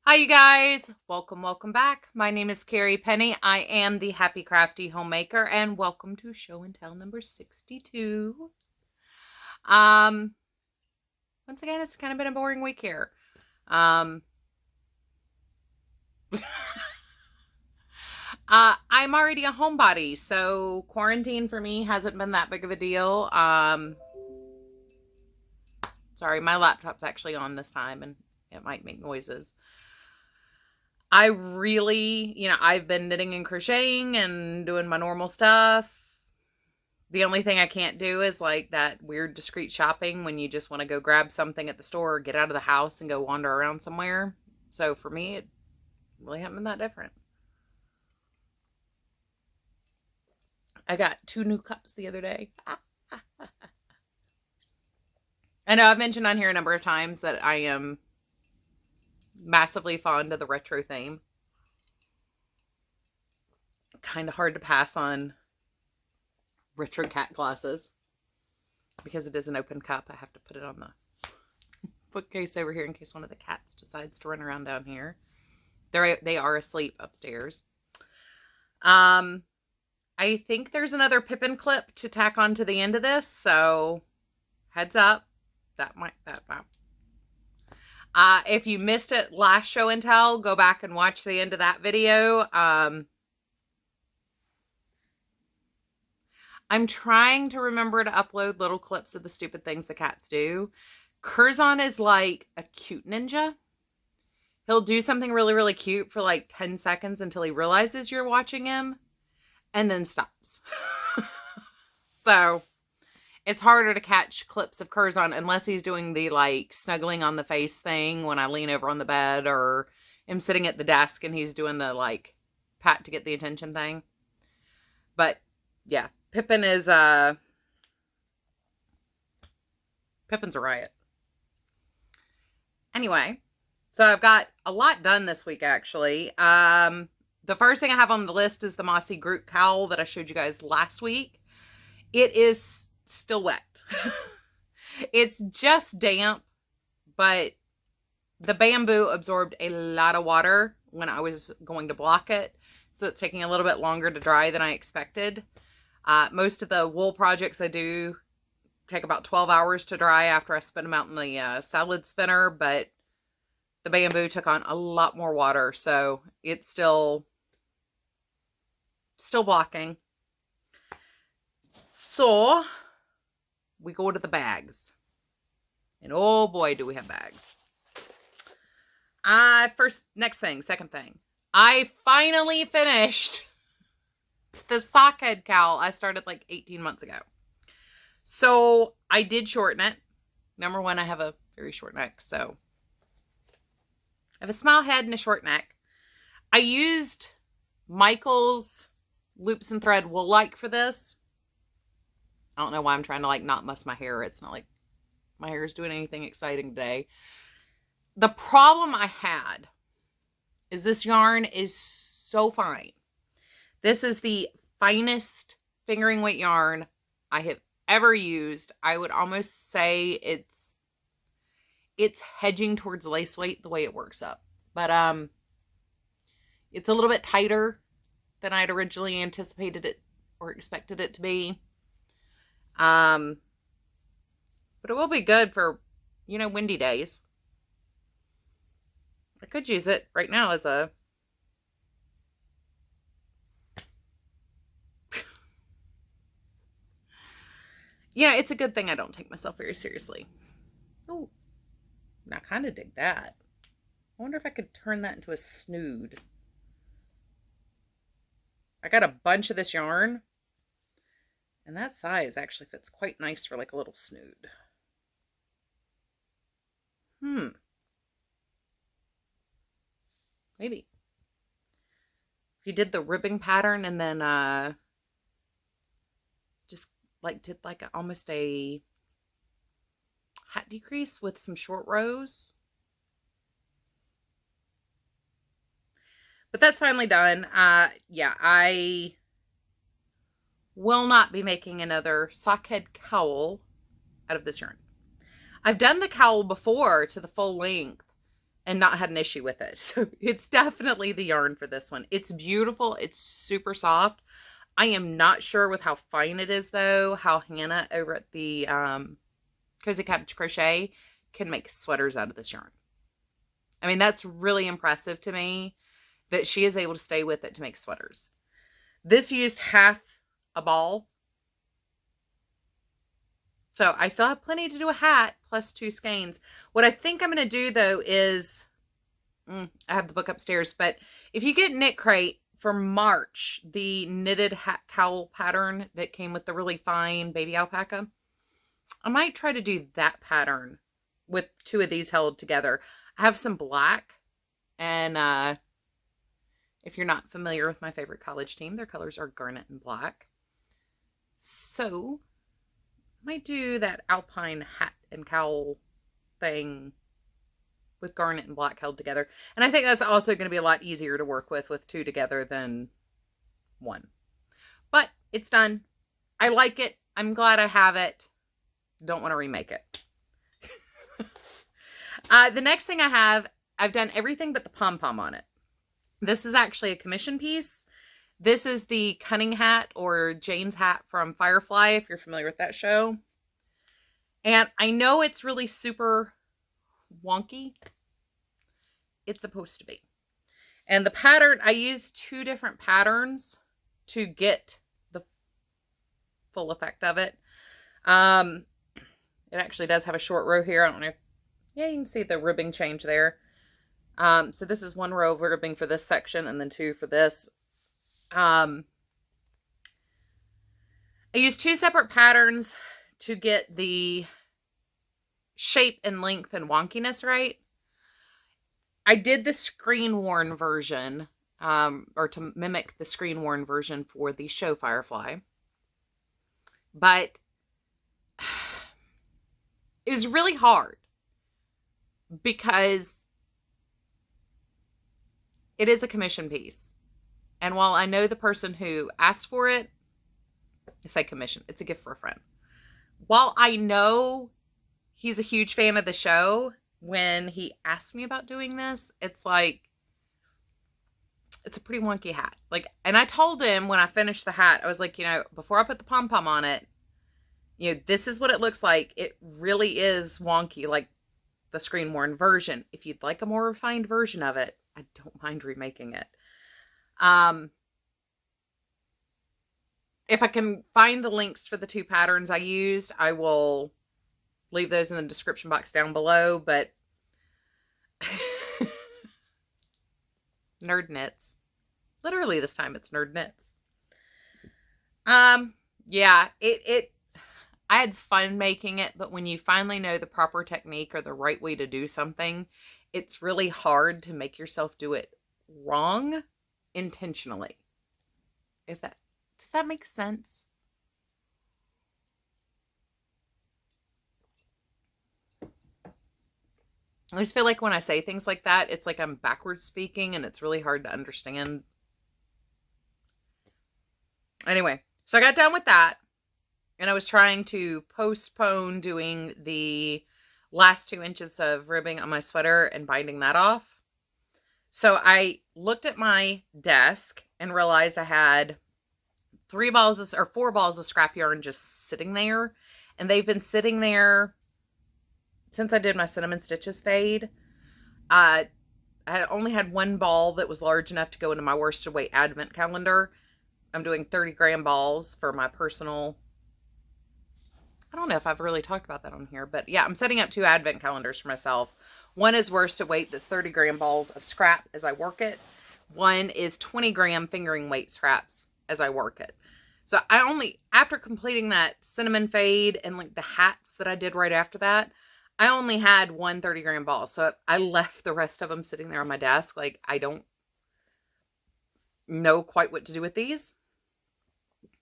Hi, you guys. Welcome back. My name is Carrie Penny. I am the Happy Crafty Homemaker, and welcome to show and tell number 62. Um, Once again, it's kind of been a boring week here. I'm already a homebody, so quarantine for me hasn't been that big of a deal. Sorry, my laptop's actually on this time, and it might make noises. I really, I've been knitting and crocheting and doing my normal stuff. The only thing I can't do is like that weird discreet shopping when you just want to go grab something at the store or get out of the house and go wander around somewhere. So for me, it really hasn't been that different. I got 2 new cups the other day. I know I've mentioned on here a number of times that I am massively fond of the retro theme. Kind of hard to pass on retro cat glasses because it is an open cup. I have to put it on the bookcase over here in case one of the cats decides to run around down here. They are asleep upstairs. I think there's another Pippin clip to tack on to the end of this, so heads up. That might. If you missed it last show and tell, go back and watch the end of that video. I'm trying to remember to upload little clips of the stupid things the cats do. Curzon is like a cute ninja. He'll do something really, really cute for like 10 seconds until he realizes you're watching him and then stops. So it's harder to catch clips of Curzon unless he's doing the like snuggling on the face thing when I lean over on the bed, or am sitting at the desk and he's doing the like pat to get the attention thing. But yeah, Pippin's a riot. Anyway, so I've got a lot done this week, actually. The first thing I have on the list is the Mossy Groot cowl that I showed you guys last week. It is still wet. It's just damp, but the bamboo absorbed a lot of water when I was going to block it, so it's taking a little bit longer to dry than I expected. Most of the wool projects I do take about 12 hours to dry after I spin them out in the salad spinner, but the bamboo took on a lot more water, so it's still blocking. So we go to the bags, and oh boy, do we have bags. Second thing, I finally finished the sockhead cowl I started like 18 months ago. So I did shorten it. Number one, I have a very short neck, so I have a small head and a short neck. I used Michael's loops and thread wool like for this. I don't know why I'm trying to like not muss my hair. It's not like my hair is doing anything exciting today. The problem I had is this yarn is so fine. This is the finest fingering weight yarn I have ever used. I would almost say it's hedging towards lace weight the way it works up. But it's a little bit tighter than I'd originally anticipated it or expected it to be. But it will be good for, windy days. I could use it right now as a it's a good thing I don't take myself very seriously. Oh, I kind of dig that. I wonder if I could turn that into a snood. I got a bunch of this yarn, and that size actually fits quite nice for like a little snood. Maybe. If you did the ribbing pattern and then just like did like almost a hat decrease with some short rows. But that's finally done. Yeah, I will not be making another sockhead cowl out of this yarn. I've done the cowl before to the full length, and not had an issue with it. So it's definitely the yarn for this one. It's beautiful. It's super soft. I am not sure with how fine it is though, how Hannah over at the Cozy Cottage Crochet can make sweaters out of this yarn. I mean, that's really impressive to me that she is able to stay with it to make sweaters. This used half a ball. So I still have plenty to do a hat plus 2 skeins. What I think I'm going to do though is, I have the book upstairs, but if you get Knit Crate for March, the knitted hat cowl pattern that came with the really fine baby alpaca, I might try to do that pattern with 2 of these held together. I have some black, and if you're not familiar with my favorite college team, their colors are garnet and black. So I might do that alpine hat and cowl thing with garnet and black held together. And I think that's also going to be a lot easier to work with 2 together than 1. But it's done. I like it. I'm glad I have it. Don't want to remake it. The next thing I have, I've done everything but the pom-pom on it. This is actually a commission piece. This is the Cunning hat or Jane's hat from Firefly, if you're familiar with that show. And I know it's really super wonky. It's supposed to be. And the pattern, I used 2 different patterns to get the full effect of it. It actually does have a short row here. I don't know if, yeah, you can see the ribbing change there. So this is 1 row of ribbing for this section and then 2 for this. I used 2 separate patterns to get the shape and length and wonkiness right. I did the screen worn version, or to mimic the screen worn version for the show Firefly. But it was really hard because it is a commission piece. And while I know the person who asked for it, I say commission, it's a gift for a friend. While I know he's a huge fan of the show, when he asked me about doing this, it's like, it's a pretty wonky hat. Like, and I told him when I finished the hat, I was like, you know, before I put the pom-pom on it, you know, this is what it looks like. It really is wonky, like the screen worn version. If you'd like a more refined version of it, I don't mind remaking it. If I can find the links for the 2 patterns I used, I will leave those in the description box down below, but nerd knits. Literally this time it's nerd knits. Yeah, I had fun making it, but when you finally know the proper technique or the right way to do something, it's really hard to make yourself do it wrong intentionally. Does that make sense? I just feel like when I say things like that, it's like I'm backwards speaking and it's really hard to understand. Anyway, so I got done with that and I was trying to postpone doing the last 2 inches of ribbing on my sweater and binding that off. So I looked at my desk and realized I had 4 balls of scrap yarn just sitting there, and they've been sitting there since I did my cinnamon stitches fade. I had only had 1 ball that was large enough to go into my worsted weight advent calendar. I'm doing 30-gram balls for my personal, I don't know if I've really talked about that on here, but yeah, I'm setting up 2 advent calendars for myself. One is worsted weight, that's 30-gram balls of scrap as I work it. One is 20-gram fingering weight scraps as I work it. So I only, after completing that cinnamon fade and like the hats that I did right after that, I only had 1 30-gram ball. So I left the rest of them sitting there on my desk. Like, I don't know quite what to do with these.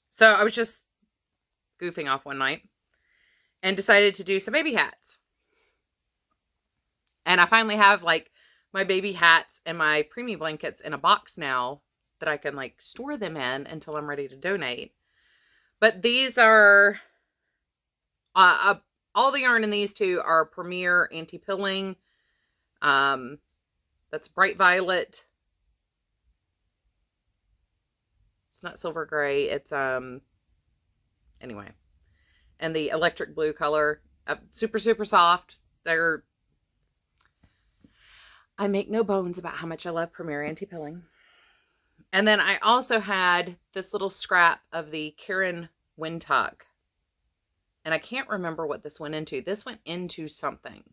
So I was just goofing off one night and decided to do some baby hats. And I finally have like my baby hats and my preemie blankets in a box now that I can like store them in until I'm ready to donate. But these are, all the yarn in these 2 are Premier Anti-Pilling. That's bright violet. It's not silver gray. It's, anyway. And the electric blue color. Super, super soft. I make no bones about how much I love Premier Anti-Pilling. And then I also had this little scrap of the Karen Windtuck. And I can't remember what this went into. This went into something.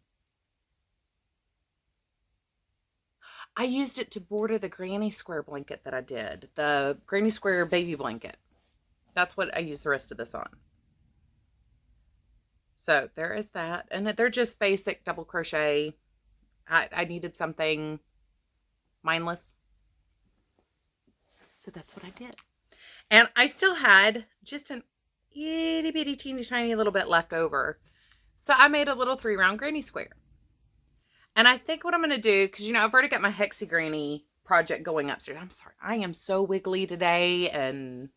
I used it to border the granny square blanket that I did. The granny square baby blanket. That's what I used the rest of this on. So there is that. And they're just basic double crochet. I needed something mindless. So that's what I did. And I still had just an itty bitty teeny tiny little bit left over. So I made a little 3-round granny square. And I think what I'm going to do, because, you know, I've already got my Hexy Granny project going upstairs. I'm sorry. I am so wiggly today. And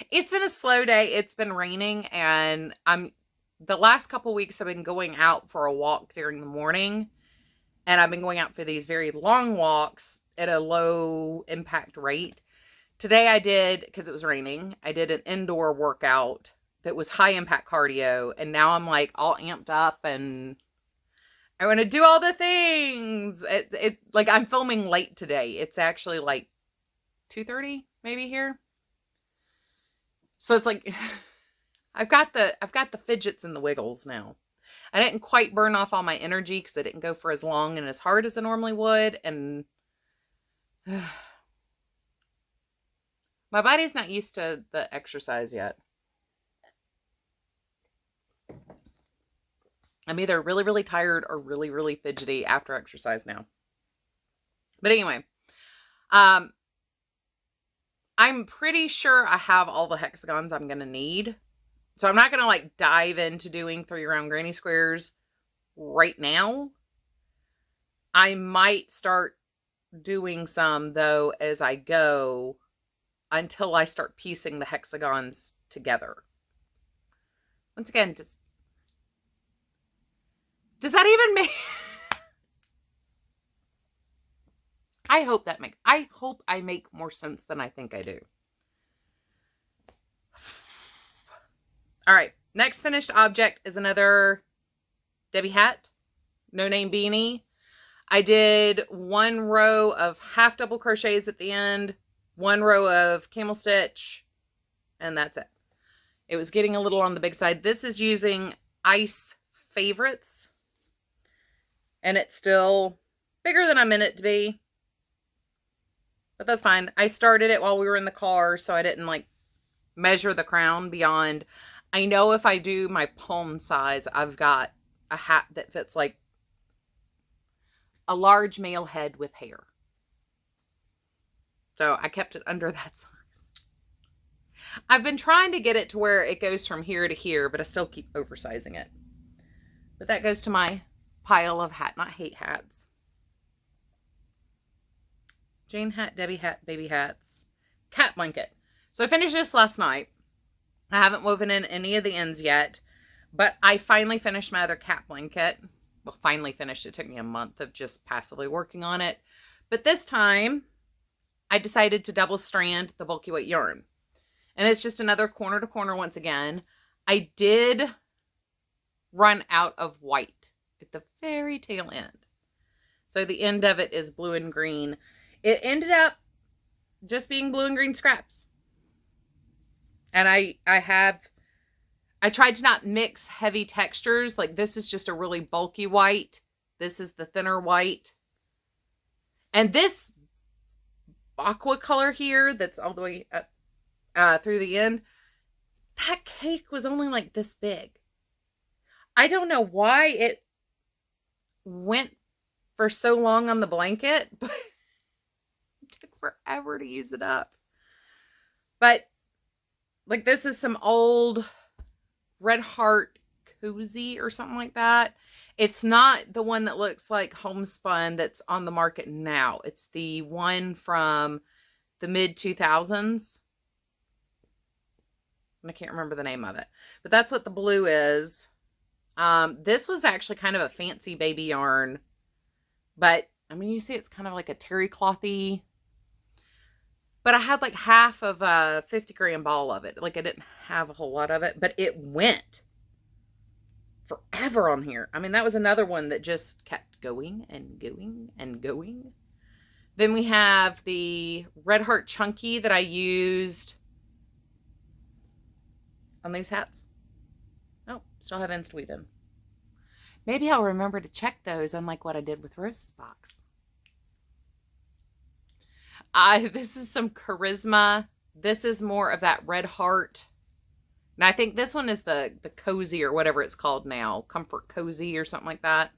it's been a slow day. It's been raining. And the last couple weeks I've been going out for a walk during the morning. And I've been going out for these very long walks at a low impact rate. Today I did, because it was raining, I did an indoor workout that was high impact cardio. And now I'm like all amped up and I want to do all the things. Like I'm filming late today. It's actually like 2:30 maybe here. So it's like, I've got the fidgets and the wiggles now. I didn't quite burn off all my energy because I didn't go for as long and as hard as I normally would. And my body's not used to the exercise yet. I'm either really, really tired or really, really fidgety after exercise now. But anyway, I'm pretty sure I have all the hexagons I'm going to need. So I'm not going to like dive into doing 3-round granny squares right now. I might start doing some though as I go until I start piecing the hexagons together. Once again, does that even make... I hope I make more sense than I think I do. All right, next finished object is another Debbie hat, No Name Beanie. I did 1 row of half double crochets at the end, 1 row of camel stitch, and that's it. It was getting a little on the big side. This is using Ice Favorites, and it's still bigger than I meant it to be, but that's fine. I started it while we were in the car, so I didn't like measure the crown beyond... I know if I do my palm size, I've got a hat that fits like a large male head with hair. So I kept it under that size. I've been trying to get it to where it goes from here to here, but I still keep oversizing it. But that goes to my pile of hat not hate hats. Jane hat, Debbie hat, baby hats, cat blanket. So I finished this last night. I haven't woven in any of the ends yet, but I finally finished my other cat blanket. Well, finally finished. It took me a month of just passively working on it. But this time, I decided to double strand the bulky weight yarn. And it's just another corner to corner once again. I did run out of white at the very tail end. So the end of it is blue and green. It ended up just being blue and green scraps. And I tried to not mix heavy textures. Like this is just a really bulky white. This is the thinner white. And this aqua color here that's all the way up through the end, that cake was only like this big. I don't know why it went for so long on the blanket, but it took forever to use it up. But like this is some old Red Heart cozy or something like that. It's not the one that looks like homespun that's on the market now. It's the one from the mid 2000s. And I can't remember the name of it, but that's what the blue is. This was actually kind of a fancy baby yarn But, I mean, you see it's kind of like a terry clothy. But I had like half of a 50-gram ball of it. Like I didn't have a whole lot of it, but it went forever on here. I mean, that was another one that just kept going and going and going. Then we have the Red Heart Chunky that I used on these hats. Oh, still have Insta in. Maybe I'll remember to check those, unlike what I did with Rose's box. This is some Charisma. This is more of that Red Heart. And I think this one is the Cozy or whatever it's called now. Comfort Cozy or something like that.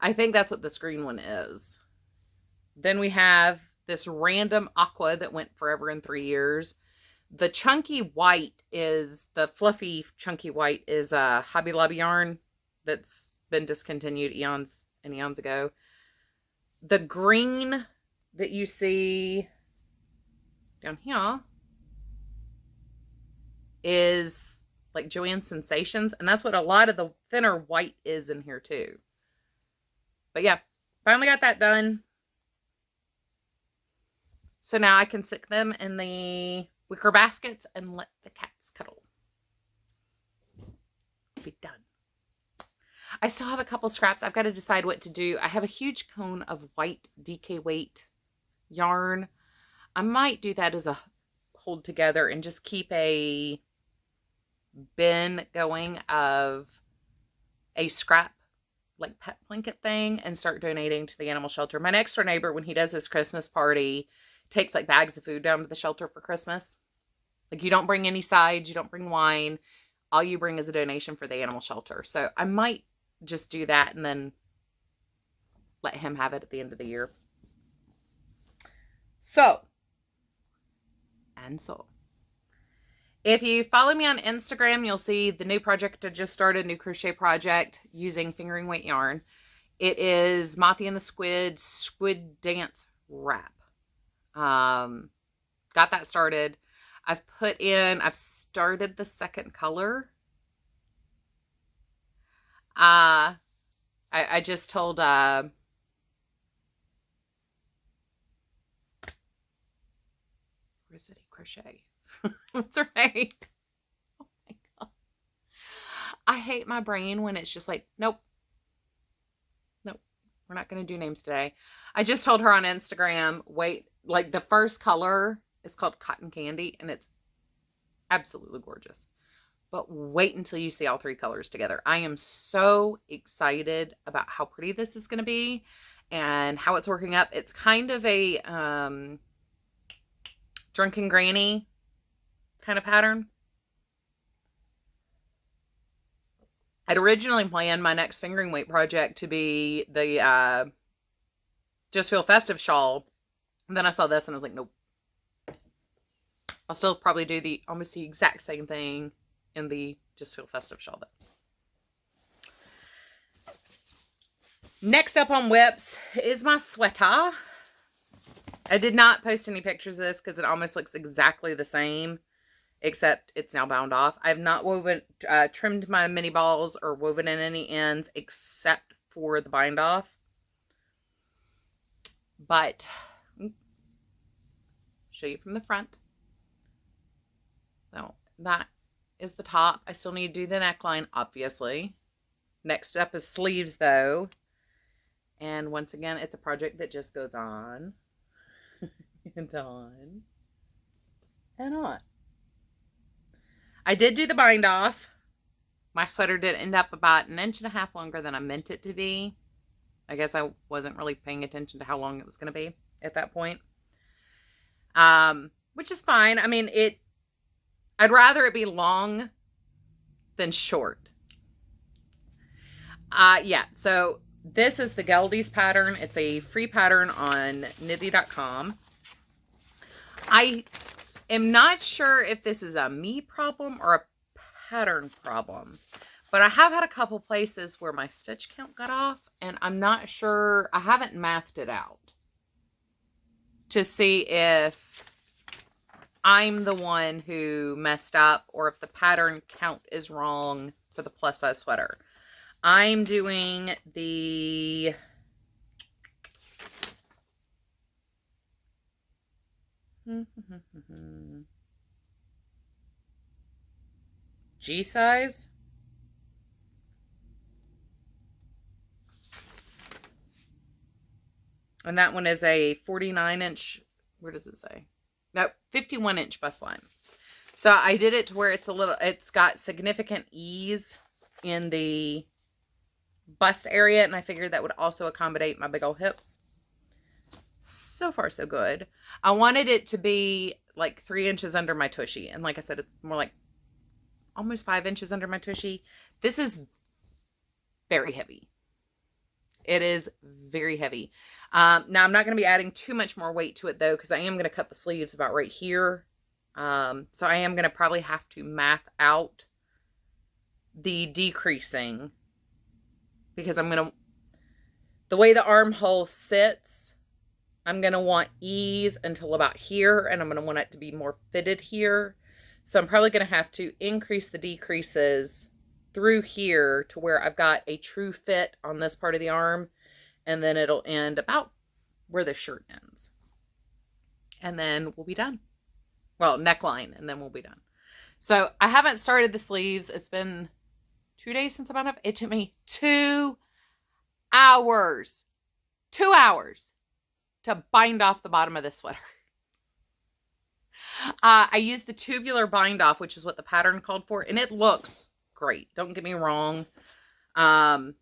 I think that's what this green one is. Then we have this random aqua that went forever in 3 years. The chunky white is, the fluffy chunky white is a Hobby Lobby yarn that's been discontinued eons and eons ago. The green that you see down here is like Joanne Sensations, and that's what a lot of the thinner white is in here too. But yeah, finally got that done. So now I can stick them in the wicker baskets and let the cats cuddle. Be done. I still have a couple scraps. I've got to decide what to do. I have a huge cone of white DK weight yarn. I might do that as a hold together and just keep a bin going of a scrap like pet blanket thing and start donating to the animal shelter. My next door neighbor, when he does his Christmas party, takes like bags of food down to the shelter for Christmas. Like you don't bring any sides, you don't bring wine. All you bring is a donation for the animal shelter. So I might just do that and then let him have it at the end of the year. So, if you follow me on Instagram, you'll see the new project I just started, new crochet project using fingering weight yarn. It is Mothie and the Squid Dance Wrap. Got that started. I've started the second color. I just told, City Crochet. What's her name? Oh my God. I hate my brain when it's just like, nope, we're not going to do names today. I just told her on Instagram, wait, like the first color is called Cotton Candy and it's absolutely gorgeous. But wait until you see all 3 colors together. I am so excited about how pretty this is going to be and how it's working up. It's kind of a Drunken Granny kind of pattern. I'd originally planned my next fingering weight project to be the Just Feel Festive shawl. And then I saw this and I was like, nope. I'll still probably do almost the exact same thing in the Just Feel Festive shawl though. Next up on WIPs is my sweater. I did not post any pictures of this because it almost looks exactly the same, except it's now bound off. I have not trimmed my mini balls or woven in any ends except for the bind off. But, show you from the front. So, that is the top. I still need to do the neckline, obviously. Next up is sleeves, though. And once again, it's a project that just goes on. And on. And on. I did do the bind off. My sweater did end up about 1.5 inches longer than I meant it to be. I guess I wasn't really paying attention to how long it was going to be at that point. Which is fine. I mean, I'd rather it be long than short. Yeah, so this is the Geldies pattern. It's a free pattern on Knitty.com. I am not sure if this is a me problem or a pattern problem, but I have had a couple places where my stitch count got off, and I'm not sure. I haven't mathed it out to see if I'm the one who messed up or if the pattern count is wrong for the plus size sweater. I'm doing the G size. And that one is a 49-inch, where does it say? No, 51-inch bust line. So I did it to where it's got significant ease in the bust area, and I figured that would also accommodate my big old hips. So far, so good. I wanted it to be like 3 inches under my tushy, and like I said, it's more like almost 5 inches under my tushy. This is very heavy. It is very heavy. Now, I'm not going to be adding too much more weight to it, though, because I am going to cut the sleeves about right here. So I am going to probably have to math out the decreasing, because the way the armhole sits, I'm going to want ease until about here, and I'm going to want it to be more fitted here. So I'm probably going to have to increase the decreases through here to where I've got a true fit on this part of the arm, and then it'll end about where the shirt ends. And then we'll be done. Well, neckline, and then we'll be done. So I haven't started the sleeves. It's been 2 days since I bound up. It took me 2 hours. 2 hours to bind off the bottom of this sweater. I used the tubular bind off, which is what the pattern called for, and it looks great. Don't get me wrong. I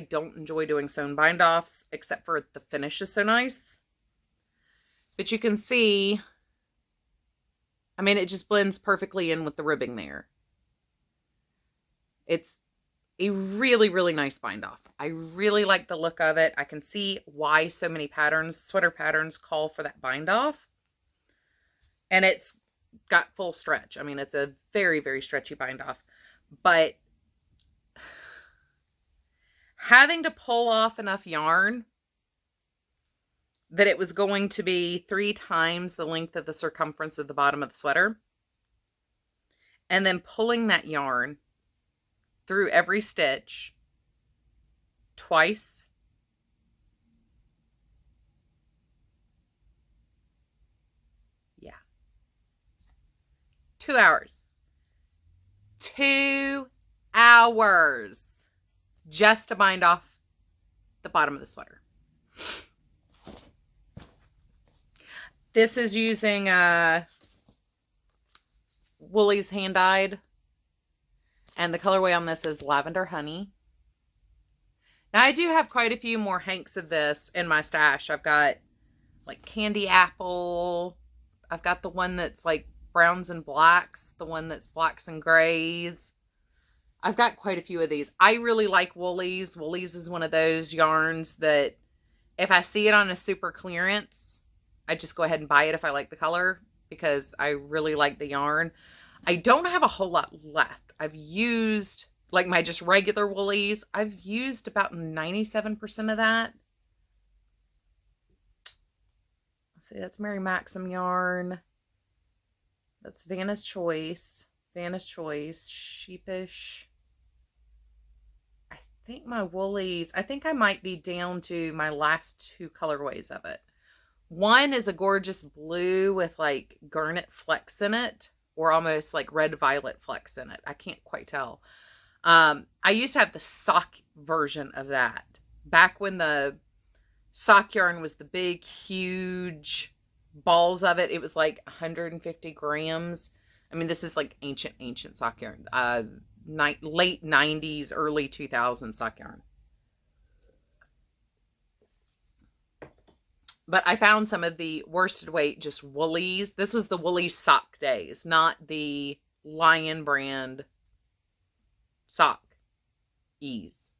don't enjoy doing sewn bind offs, except for the finish is so nice. But you can see, I mean, it just blends perfectly in with the ribbing there. It's a really, really nice bind off. I really like the look of it. I can see why so many sweater patterns call for that bind off. And it's got full stretch. I mean, it's a very, very stretchy bind off. But having to pull off enough yarn that it was going to be 3 times the length of the circumference of the bottom of the sweater, and then pulling that yarn through every stitch twice, yeah, 2 hours. 2 hours just to bind off the bottom of the sweater. This is using Woolies hand dyed, and the colorway on this is Lavender Honey. Now, I do have quite a few more hanks of this in my stash. I've got like Candy Apple. I've got the one that's like browns and blacks, the one that's blacks and grays. I've got quite a few of these. I really like Woolies. Woolies is one of those yarns that if I see it on a super clearance, I just go ahead and buy it if I like the color, because I really like the yarn. I don't have a whole lot left. I've used, like my just regular Woolies, I've used about 97% of that. Let's see, that's Mary Maxim yarn. That's Vanna's Choice. Vanna's Choice. Sheepish. I think my Woolies, I think I might be down to my last 2 colorways of it. One is a gorgeous blue with like garnet flecks in it, or almost like red violet flecks in it. I can't quite tell. I used to have the sock version of that back when the sock yarn was the big, huge balls of it. It was like 150 grams. I mean, this is like ancient sock yarn. Late 90s, early 2000s sock yarn. But I found some of the worsted weight, just Woolies. This was the Woolies sock days, not the Lion brand sock ease.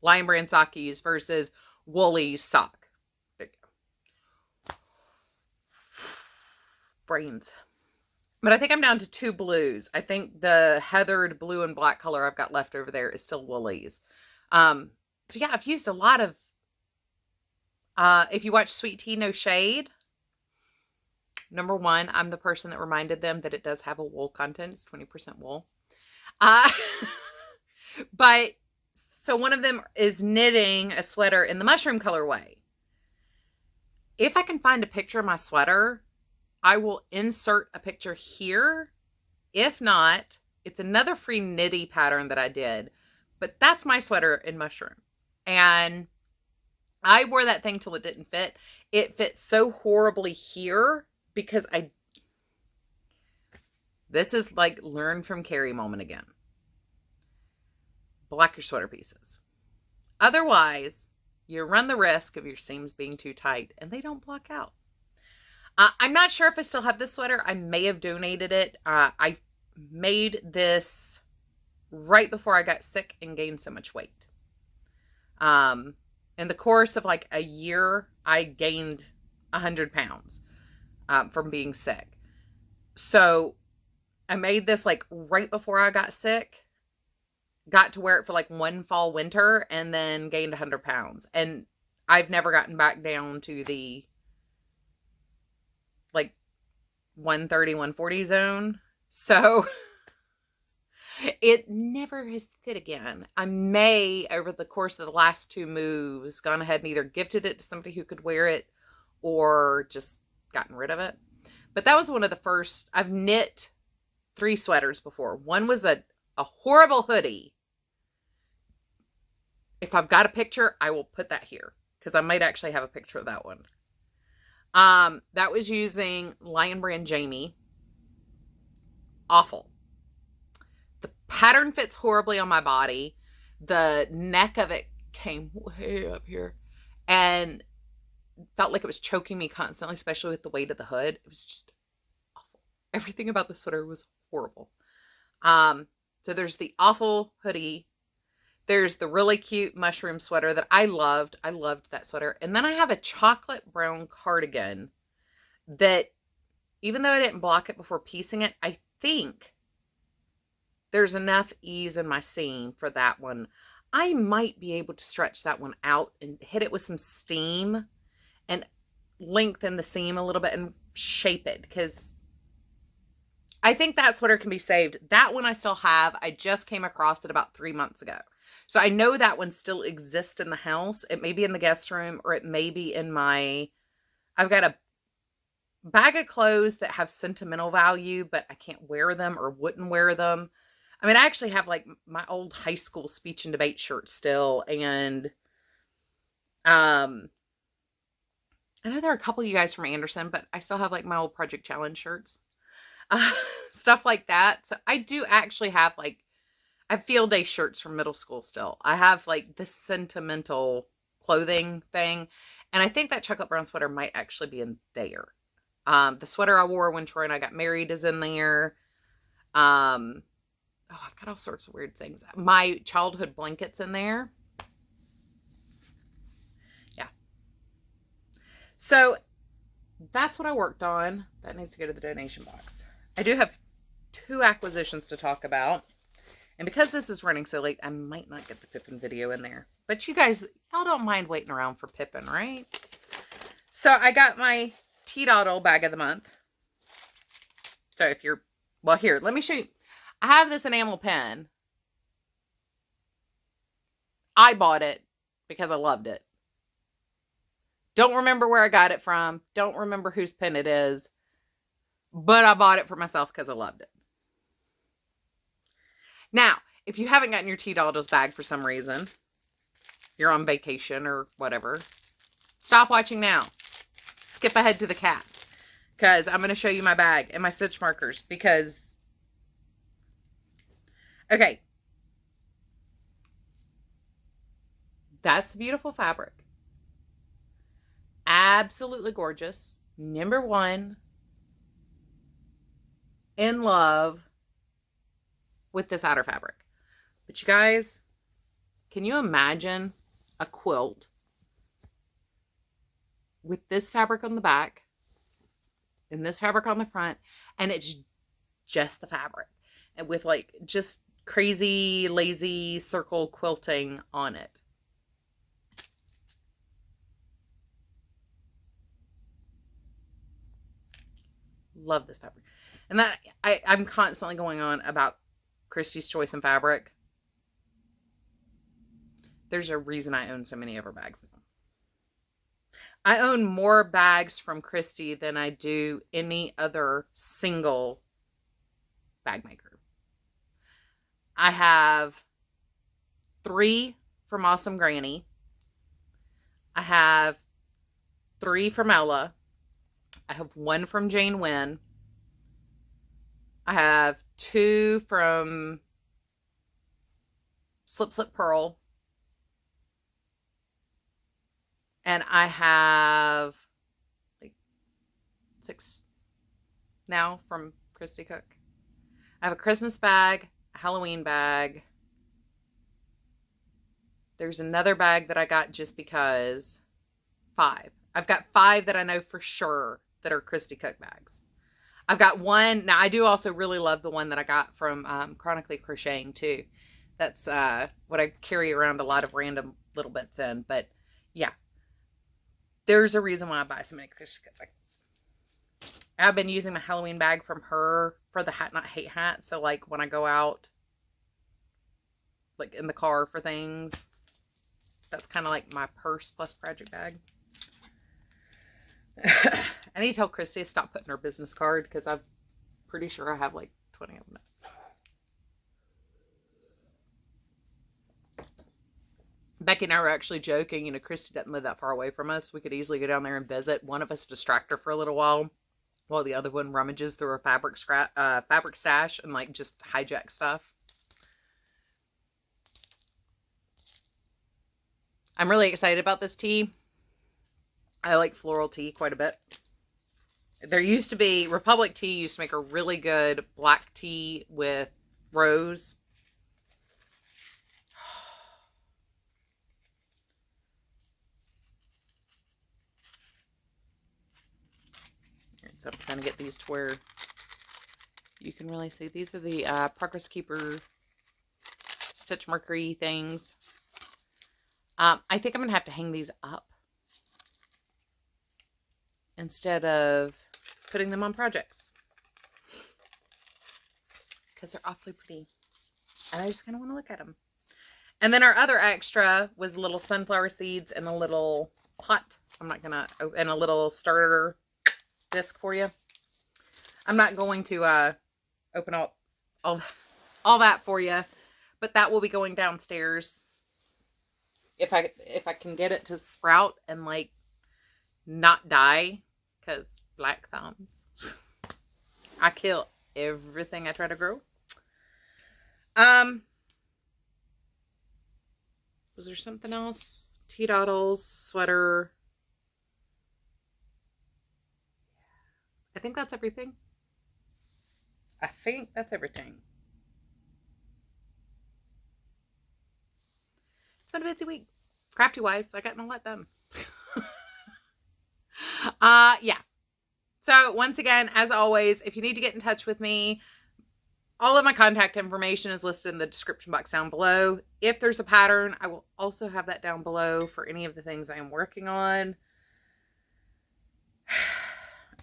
Lion brand sock ease versus Woolies sock. There you go. Brains. But I think I'm down to 2 blues. I think the heathered blue and black color I've got left over there is still Woolies. So yeah, I've used a lot of, if you watch Sweet Tea No Shade, number 1, I'm the person that reminded them that it does have a wool content. It's 20% wool. But so one of them is knitting a sweater in the mushroom colorway. If I can find a picture of my sweater, I will insert a picture here. If not, it's another free knitty pattern that I did, but that's my sweater in mushroom. And I wore that thing till it didn't fit. It fit so horribly here because this is like learn from Carrie moment again. Block your sweater pieces. Otherwise, you run the risk of your seams being too tight and they don't block out. I'm not sure if I still have this sweater. I may have donated it. I made this right before I got sick and gained so much weight. In the course of like a year, I gained 100 pounds from being sick. So I made this like right before I got sick, got to wear it for like one fall, winter, and then gained 100 pounds. And I've never gotten back down to the like 130, 140 zone. So it never has fit again. I may, over the course of the last 2 moves, gone ahead and either gifted it to somebody who could wear it or just gotten rid of it. But that was one of the first. I've knit 3 sweaters before. One was a horrible hoodie. If I've got a picture, I will put that here because I might actually have a picture of that one. That was using Lion Brand Jamie. Awful. The pattern fits horribly on my body. The neck of it came way up here and felt like it was choking me constantly, especially with the weight of the hood. It was just awful. Everything about the sweater was horrible. So there's the awful hoodie. There's the really cute mushroom sweater that I loved. I loved that sweater. And then I have a chocolate brown cardigan that, even though I didn't block it before piecing it, I think there's enough ease in my seam for that one. I might be able to stretch that one out and hit it with some steam and lengthen the seam a little bit and shape it, because I think that sweater can be saved. That one I still have. I just came across it about 3 months ago. So I know that one still exists in the house. It may be in the guest room, or it may be in I've got a bag of clothes that have sentimental value, but I can't wear them or wouldn't wear them. I mean, I actually have like my old high school speech and debate shirt still. And I know there are a couple of you guys from Anderson, but I still have like my old Project Challenge shirts. Stuff like that. So I do actually have like, I have field day shirts from middle school still. I have like this sentimental clothing thing. And I think that chocolate brown sweater might actually be in there. The sweater I wore when Troy and I got married is in there. I've got all sorts of weird things. My childhood blanket's in there. Yeah. So that's what I worked on. That needs to go to the donation box. I do have 2 acquisitions to talk about. And because this is running so late, I might not get the Pippin video in there. But you guys, y'all don't mind waiting around for Pippin, right? So I got my T-Dottle bag of the month. So if you're, well, here, let me show you. I have this enamel pen. I bought it because I loved it. Don't remember where I got it from. Don't remember whose pen it is. But I bought it for myself because I loved it. Now, if you haven't gotten your T-Dottles bag for some reason, you're on vacation or whatever, stop watching now. Skip ahead to the cat. Because I'm going to show you my bag and my stitch markers. Because, okay. That's the beautiful fabric. Absolutely gorgeous. Number 1. In love with this outer fabric. But you guys, can you imagine a quilt with this fabric on the back and this fabric on the front, and it's just the fabric, and with like just crazy lazy circle quilting on it? Love this fabric. And that I'm constantly going on about Christy's choice in fabric. There's a reason I own so many of her bags now. I own more bags from Christy than I do any other single bag maker. I have 3 from Awesome Granny. I have 3 from Ella. I have 1 from Jane Wynn. I have 2 from Slip Slip Pearl. And I have like 6 now from Christy Cook. I have a Christmas bag, a Halloween bag. There's another bag that I got just because. 5. I've got 5 that I know for sure that are Christy Cook bags. I've got 1. Now, I do also really love the one that I got from Chronically Crocheting, too. That's what I carry around a lot of random little bits in. But, yeah. There's a reason why I buy so many Christy Cook bags. I've been using my Halloween bag from her for the Hat Not Hate hat. So, like, when I go out, like, in the car for things, that's kind of like my purse plus project bag. I need to tell Christy to stop putting her business card because I'm pretty sure I have like 20 of them. Becky and I were actually joking. You know, Christy doesn't live that far away from us. We could easily go down there and visit. One of us distract her for a little while the other one rummages through her fabric stash and like just hijack stuff. I'm really excited about this tea. I like floral tea quite a bit. There used to be, Republic Tea used to make a really good black tea with rose. So I'm trying to get these to where you can really see. These are the Progress Keeper Stitch Mercury things. I think I'm going to have to hang these up instead of putting them on projects because they're awfully pretty and I just kind of want to look at them. And then our other extra was little sunflower seeds and a little pot. I'm not gonna open a little starter disc for you. I'm not going to open all that for you, but that will be going downstairs if I can get it to sprout and like not die, because black thumbs. I kill everything I try to grow. Was there something else? Tea doddles, sweater. I think that's everything. It's been a busy week. Crafty wise, I got a lot done. Yeah. So once again, as always, if you need to get in touch with me, all of my contact information is listed in the description box down below. If there's a pattern, I will also have that down below for any of the things I am working on.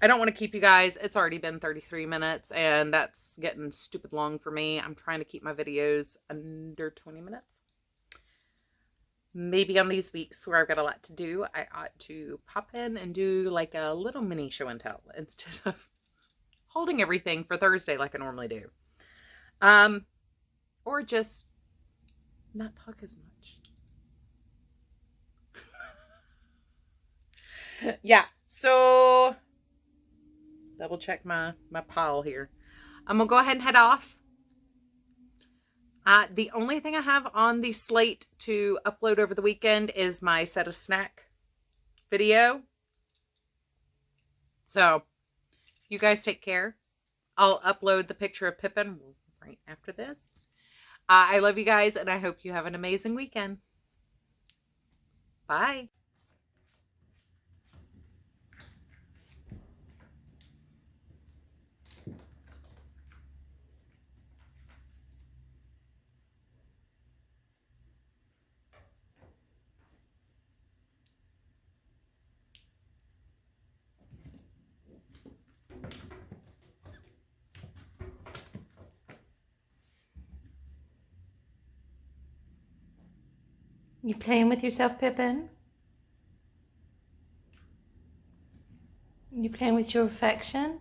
I don't want to keep you guys. It's already been 33 minutes and that's getting stupid long for me. I'm trying to keep my videos under 20 minutes. Maybe on these weeks where I've got a lot to do, I ought to pop in and do like a little mini show and tell instead of holding everything for Thursday like I normally do. Or just not talk as much. Yeah, so double check my pile here. I'm gonna go ahead and head off. The only thing I have on the slate to upload over the weekend is my set a snack video. So you guys take care. I'll upload the picture of Pippin right after this. I love you guys and I hope you have an amazing weekend. Bye. You playing with yourself, Pippin? You playing with your reflection?